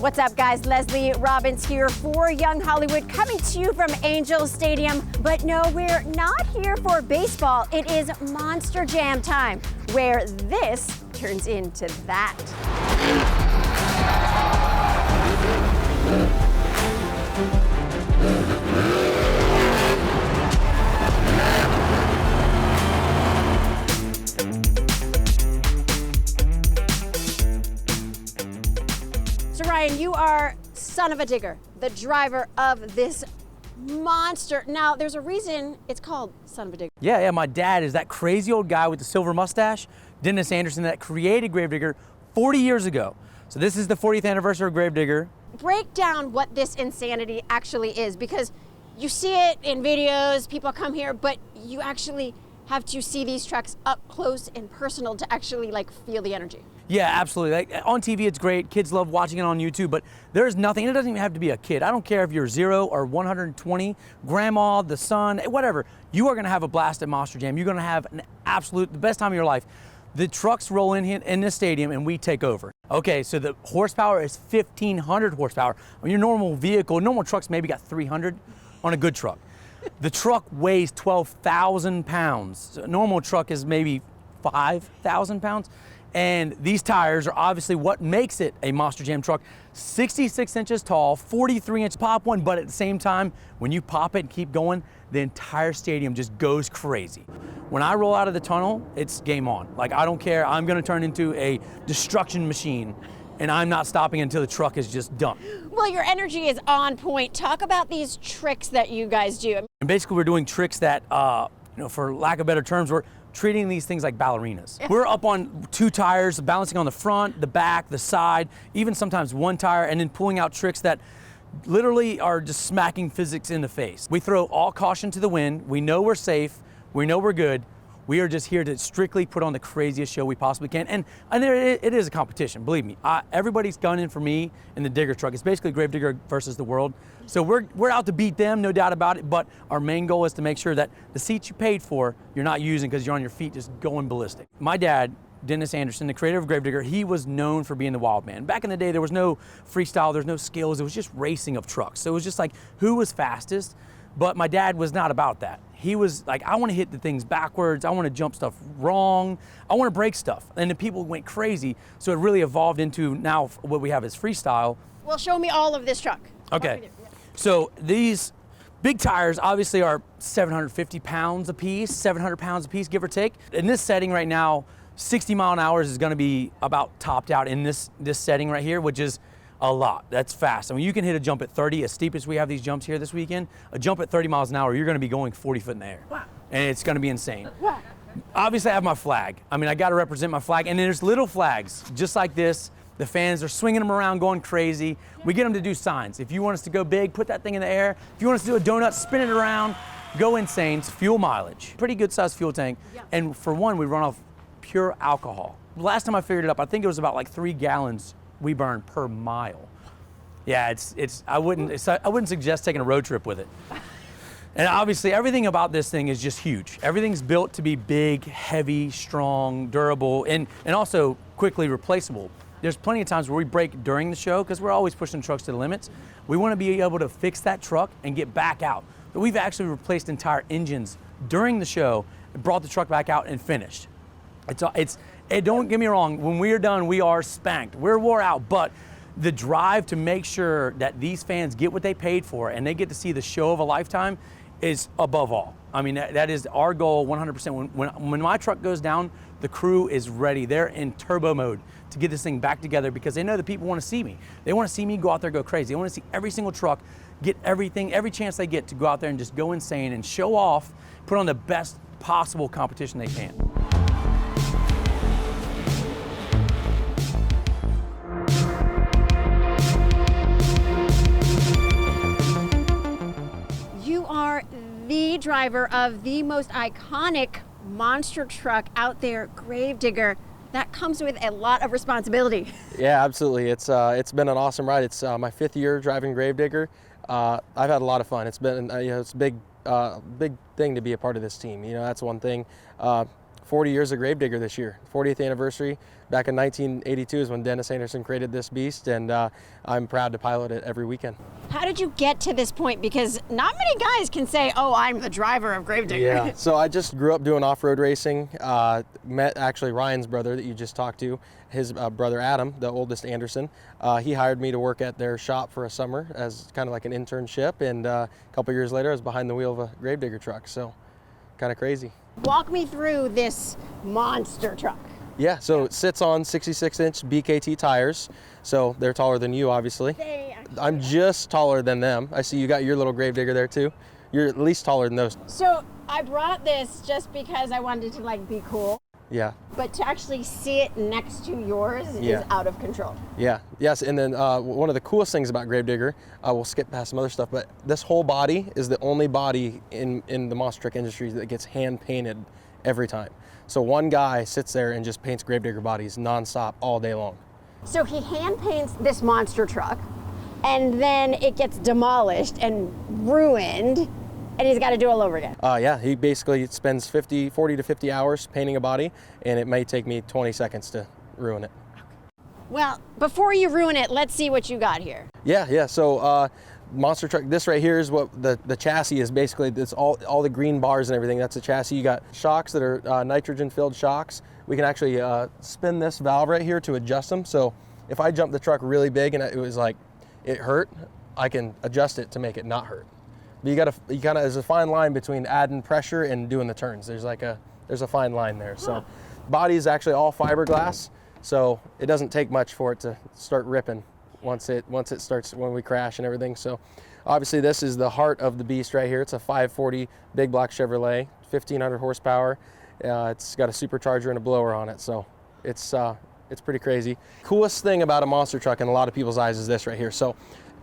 What's up, guys? Leslie Robbins here for Young Hollywood, coming to you from Angel Stadium. But no, we're not here for baseball. It is Monster Jam time, where this turns into that. So Ryan, you are Son-uva Digger, the driver of this monster. Now, there's a reason it's called Son-uva Digger. Yeah, my dad is that crazy old guy with the silver mustache, Dennis Anderson, that created Gravedigger 40 years ago. So this is the 40th anniversary of Gravedigger. Break down what this insanity actually is, because you see it in videos, people come here, but you actually have to see these trucks up close and personal to actually feel the energy. Yeah, absolutely. On TV, it's great. Kids love watching it on YouTube, but there's nothing, and it doesn't even have to be a kid. I don't care if you're 0 or 120, grandma, the son, whatever. You are gonna have a blast at Monster Jam. You're gonna have the best time of your life. The trucks roll in this stadium and we take over. Okay, so the horsepower is 1,500 horsepower. On your normal vehicle, normal trucks maybe got 300 on a good truck. The truck weighs 12,000 pounds. So a normal truck is maybe 5,000 pounds. And these tires are obviously what makes it a Monster Jam truck. 66 inches tall, 43-inch pop one, but at the same time, when you pop it and keep going, the entire stadium just goes crazy. When I roll out of the tunnel, it's game on. I don't care, I'm gonna turn into a destruction machine, and I'm not stopping until the truck is just done. Well, your energy is on point. Talk about these tricks that you guys do. And basically, we're doing tricks that, for lack of better terms, we're treating these things like ballerinas. We're up on 2 tires, balancing on the front, the back, the side, even sometimes 1 tire, and then pulling out tricks that literally are just smacking physics in the face. We throw all caution to the wind. We know we're safe. We know we're good. We are just here to strictly put on the craziest show we possibly can. And it is a competition, believe me. Everybody's gunning for me in the Digger truck. It's basically Gravedigger versus the world. So we're out to beat them, no doubt about it, but our main goal is to make sure that the seats you paid for, you're not using because you're on your feet just going ballistic. My dad, Dennis Anderson, the creator of Gravedigger, he was known for being the wild man. Back in the day, there was no freestyle, there's no skills, it was just racing of trucks. So it was just who was fastest, but my dad was not about that. He was I want to hit the things backwards, I want to jump stuff wrong, I want to break stuff. And the people went crazy, so it really evolved into now what we have is freestyle. Well, show me all of this truck. Okay, so these big tires obviously are 750 pounds a piece, 700 pounds a piece, give or take. In this setting right now, 60 mile an hour is going to be about topped out in this setting right here, which is a lot. That's fast. I mean, you can hit a jump at 30, as steep as we have these jumps here this weekend. A jump at 30 miles an hour, you're going to be going 40 foot in the air. Wow. And it's going to be insane. Wow. Obviously, I have my flag. I mean, I got to represent my flag. And then there's little flags, just like this. The fans are swinging them around, going crazy. We get them to do signs. If you want us to go big, put that thing in the air. If you want us to do a donut, spin it around, go insane. It's fuel mileage. Pretty good sized fuel tank. Yeah. And for one, we run off pure alcohol. Last time I figured it up, I think it was about 3 gallons we burn per mile. Yeah, I wouldn't suggest taking a road trip with it. And obviously everything about this thing is just huge. Everything's built to be big, heavy, strong, durable, and also quickly replaceable. There's plenty of times where we break during the show because we're always pushing trucks to the limits. We want to be able to fix that truck and get back out. But we've actually replaced entire engines during the show and brought the truck back out and finished. Don't get me wrong, when we are done, we are spanked. We're wore out, but the drive to make sure that these fans get what they paid for and they get to see the show of a lifetime is above all. I mean, that is our goal 100%. When my truck goes down, the crew is ready. They're in turbo mode to get this thing back together because they know that people want to see me. They want to see me go out there and go crazy. They want to see every single truck get everything, every chance they get to go out there and just go insane and show off, put on the best possible competition they can. You are the driver of the most iconic monster truck out there, Gravedigger. That comes with a lot of responsibility. Yeah, absolutely. It's been an awesome ride. It's my 5th year driving Gravedigger. I've had a lot of fun. It's been it's a big thing to be a part of this team. That's one thing. 4 40 years of Gravedigger this year, 40th anniversary. Back in 1982 is when Dennis Anderson created this beast, and I'm proud to pilot it every weekend. How did you get to this point? Because not many guys can say, oh, I'm the driver of Gravedigger. Yeah, so I just grew up doing off-road racing. Met actually Ryan's brother that you just talked to, his brother Adam, the oldest Anderson. He hired me to work at their shop for a summer as kind of like an internship, and a couple years later I was behind the wheel of a Gravedigger truck, so kind of crazy. Walk me through this monster truck. Yeah, so it sits on 66-inch BKT tires, so they're taller than you, obviously. I'm just taller than them. I see you got your little Gravedigger there too. You're at least taller than those. So I brought this just because I wanted to like be cool. Yeah. But to actually see it next to yours is out of control. Yeah, yes, and then one of the coolest things about Gravedigger, we'll skip past some other stuff, but this whole body is the only body in the monster truck industry that gets hand painted every time. So one guy sits there and just paints Gravedigger bodies nonstop all day long. So he hand paints this monster truck, and then it gets demolished and ruined, and he's got to do it all over again. Yeah, he basically spends 40 to 50 hours painting a body, and it may take me 20 seconds to ruin it. Well, before you ruin it, let's see what you got here. Yeah, so monster truck, this right here is what the chassis is basically. It's all the green bars and everything. That's the chassis. You got shocks that are nitrogen filled shocks. We can actually spin this valve right here to adjust them. So if I jump the truck really big and it was like it hurt, I can adjust it to make it not hurt. But you kind of, there's a fine line between adding pressure and doing the turns. There's a fine line there. So body is actually all fiberglass, so it doesn't take much for it to start ripping once it starts, when we crash and everything. So obviously this is the heart of the beast right here. It's a 540 big block Chevrolet, 1500 horsepower. It's got a supercharger and a blower on it, so it's pretty crazy. Coolest thing about a monster truck in a lot of people's eyes is this right here. So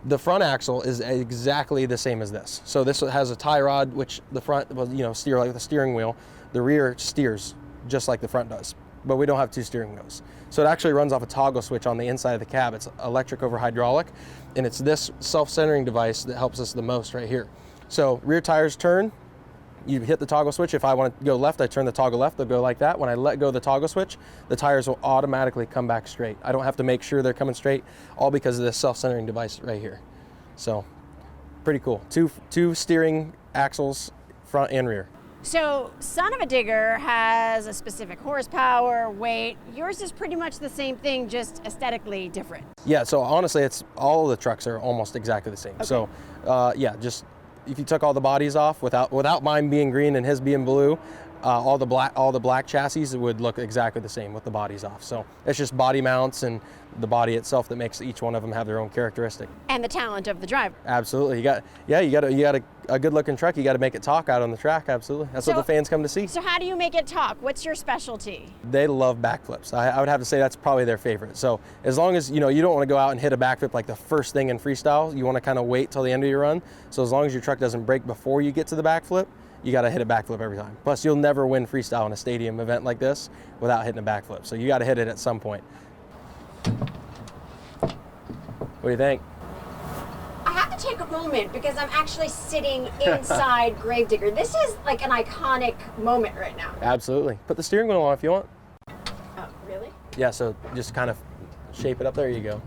the front axle is exactly the same as this. So this has a tie rod, which the front will steer like the steering wheel. The rear steers just like the front does, but we don't have two steering wheels. So it actually runs off a toggle switch on the inside of the cab. It's electric over hydraulic, and it's this self-centering device that helps us the most right here. So rear tires turn, you hit the toggle switch. If I want to go left, I turn the toggle left, they'll go like that. When I let go of the toggle switch, the tires will automatically come back straight. I don't have to make sure they're coming straight, all because of this self-centering device right here. So pretty cool. Two steering axles, front and rear. So Son-uva Digger has a specific horsepower, weight. Yours is pretty much the same thing, just aesthetically different. Yeah, so honestly, all of the trucks are almost exactly the same. Okay. So yeah, just if you took all the bodies off, without mine being green and his being blue, all the black chassis would look exactly the same with the bodies off. So it's just body mounts and the body itself that makes each one of them have their own characteristic. And the talent of the driver. Absolutely. You got a good looking truck. You got to make it talk out on the track. Absolutely. That's what the fans come to see. So how do you make it talk? What's your specialty? They love backflips. I would have to say that's probably their favorite. So as long as you don't want to go out and hit a backflip like the first thing in freestyle, you want to kind of wait till the end of your run. So as long as your truck doesn't break before you get to the backflip, you got to hit a backflip every time. Plus, you'll never win freestyle in a stadium event like this without hitting a backflip. So you got to hit it at some point. What do you think? I have to take a moment because I'm actually sitting inside Gravedigger. This is like an iconic moment right now. Absolutely. Put the steering wheel on if you want. Oh, really? Yeah, so just kind of shape it up. There you go.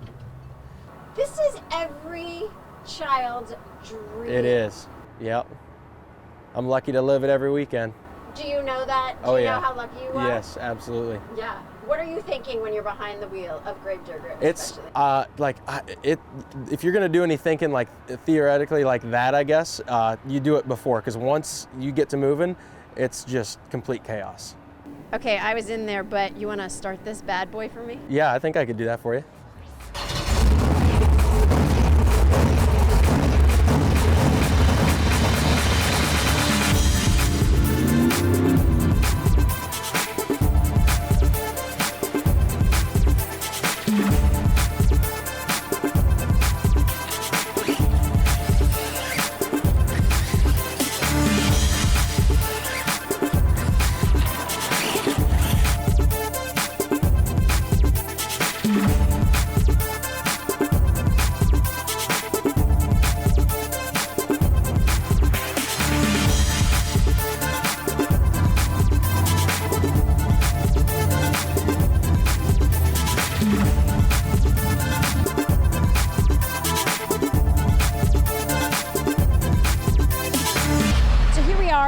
This is every child's dream. It is. Yep. I'm lucky to live it every weekend. Do you know that? Do you know how lucky you are? Yes, absolutely. Yeah. What are you thinking when you're behind the wheel of Gravedigger? It's if you're gonna do any thinking like theoretically like that, I guess you do it before, because once you get to moving, it's just complete chaos. Okay, I was in there, but you want to start this bad boy for me? Yeah, I think I could do that for you.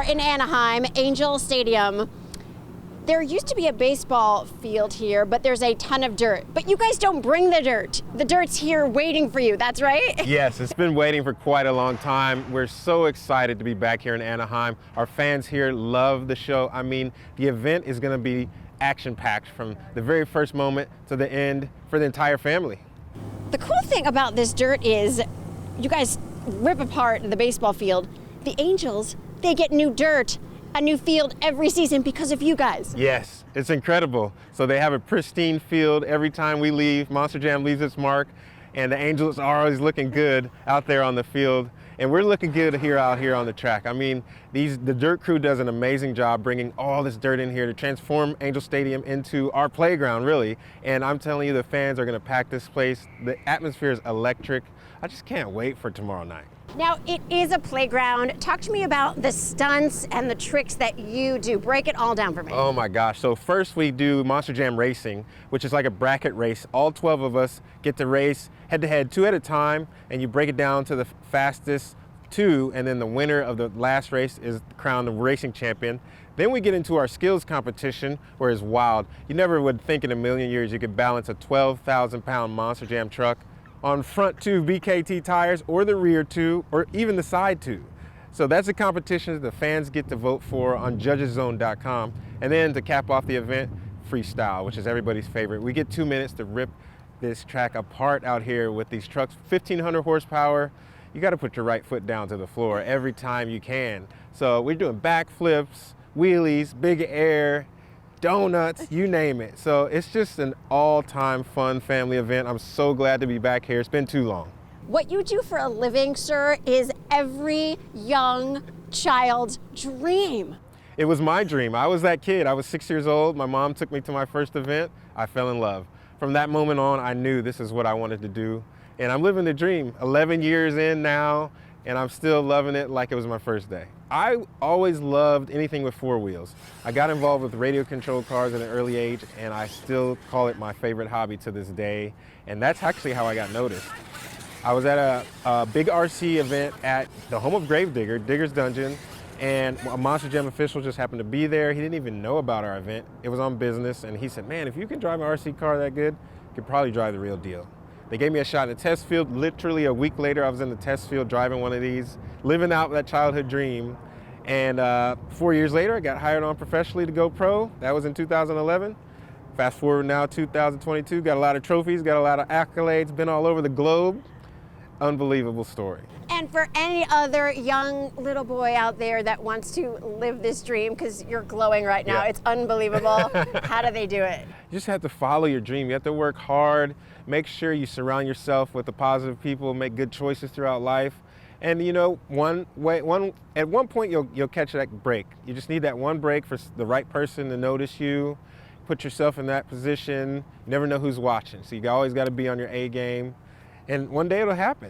in Anaheim, Angel Stadium. There used to be a baseball field here, but there's a ton of dirt. But you guys don't bring the dirt. The dirt's here waiting for you, that's right? Yes, it's been waiting for quite a long time. We're so excited to be back here in Anaheim. Our fans here love the show. I mean, the event is going to be action-packed from the very first moment to the end for the entire family. The cool thing about this dirt is you guys rip apart the baseball field. The Angels, they get new dirt, a new field every season because of you guys. Yes, it's incredible. So they have a pristine field every time we leave. Monster Jam leaves its mark, and the Angels are always looking good out there on the field. And we're looking good out here on the track. I mean, the dirt crew does an amazing job bringing all this dirt in here to transform Angel Stadium into our playground, really. And I'm telling you, the fans are going to pack this place. The atmosphere is electric. I just can't wait for tomorrow night. Now, it is a playground. Talk to me about the stunts and the tricks that you do. Break it all down for me. Oh my gosh. So first we do Monster Jam Racing, which is like a bracket race. All 12 of us get to race head to head, 2 at a time, and you break it down to the fastest 2, and then the winner of the last race is crowned the racing champion. Then we get into our skills competition, where it's wild. You never would think in a million years you could balance a 12,000-pound Monster Jam truck on front 2 BKT tires, or the rear 2, or even the side 2. So that's a competition that the fans get to vote for on judgeszone.com. And then to cap off the event, freestyle, which is everybody's favorite. We get 2 minutes to rip this track apart out here with these trucks, 1,500 horsepower. You got to put your right foot down to the floor every time you can. So we're doing backflips, wheelies, big air, donuts, you name it. So it's just an all-time fun family event. I'm so glad to be back here. It's been too long. What you do for a living, sir, is every young child's dream. It was my dream. I was that kid. I was 6 years old. My mom took me to my first event. I fell in love. From that moment on, I knew this is what I wanted to do. And I'm living the dream. 11 years in now, and I'm still loving it like it was my first day. I always loved anything with 4 wheels. I got involved with radio control cars at an early age, and I still call it my favorite hobby to this day. And that's actually how I got noticed. I was at a big RC event at the home of Grave Digger, Digger's Dungeon, and a Monster Jam official just happened to be there. He didn't even know about our event. It was on business, and he said, man, if you can drive an RC car that good, you could probably drive the real deal. They gave me a shot in the test field. Literally a week later, I was in the test field driving one of these, living out that childhood dream. And 4 years later, I got hired on professionally to go pro. That was in 2011. Fast forward now, 2022, got a lot of trophies, got a lot of accolades, been all over the globe. Unbelievable story. And for any other young little boy out there that wants to live this dream, because you're glowing right now, Yeah. It's unbelievable. How do they do it? You just have to follow your dream. You have to work hard, make sure you surround yourself with the positive people, make good choices throughout life. And you know, at one point you'll catch that break. You just need that one break for the right person to notice you, put yourself in that position. You never know who's watching, so you always got to be on your A game. And one day it'll happen.